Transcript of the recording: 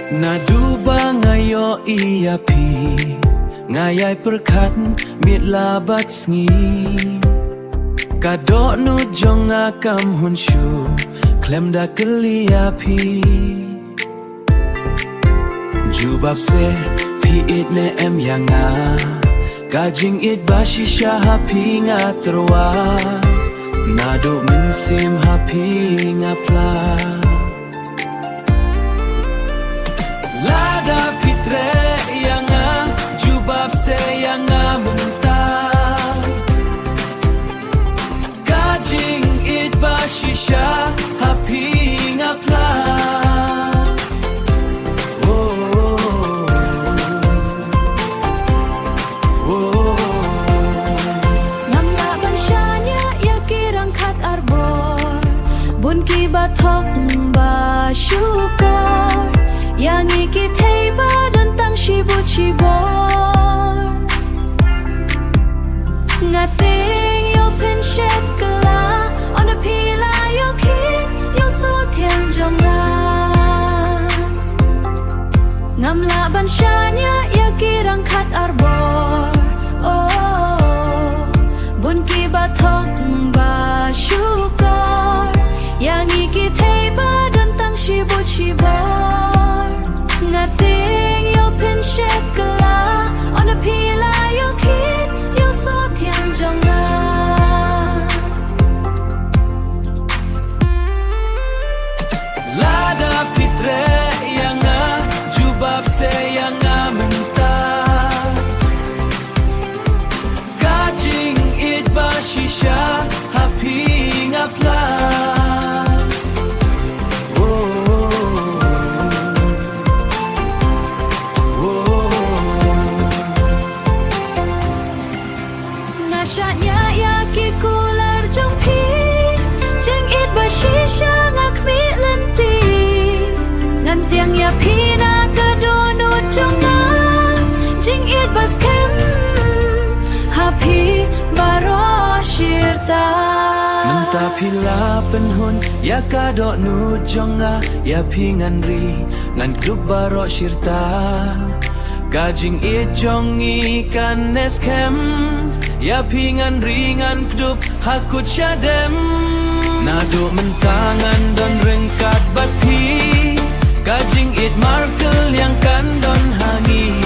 Naduba ngayo iya pi ngayay perkat mit labat sngi kadok nu jong akam hunshu klem da kelia pi jubab se pi it ne em yanga gajing it bashisha hapi ngaterwa nadu mensim hapi ngapla lada pitre yanga jubab se yanga mentah gajing it bashisha hapi ngapla bun ki bathok ba syukur yang iki thei ba dan tang shibut shibor ngating yo pen shet kala on a pila yo kit yo so tian jong la ngam la ban shanya ya kirang khat arbor oh bun ki bathok ba syukur yang iki thei ba dan tang shibut shibor ngating yo pen shet kala on a pila yo kit yo so tian jong la lada pitre yanga jubab se yanga mentah gajing it bashisha hapi ngapla Nasyatnya ya ki kular jong pi jeng it bashisha ngak mi lenti ngam tiang ya pi na kadonu jong na jeng it baskem happy baro shirta mentah pila penhun ya kadok nu jonga ya pingan ri ngan klub barok shirta gajing it jongi kan neskem ya pingan ringan klub hakut syadem nado mentangan don rengkat bat pi gajing it markel yang kan don hangi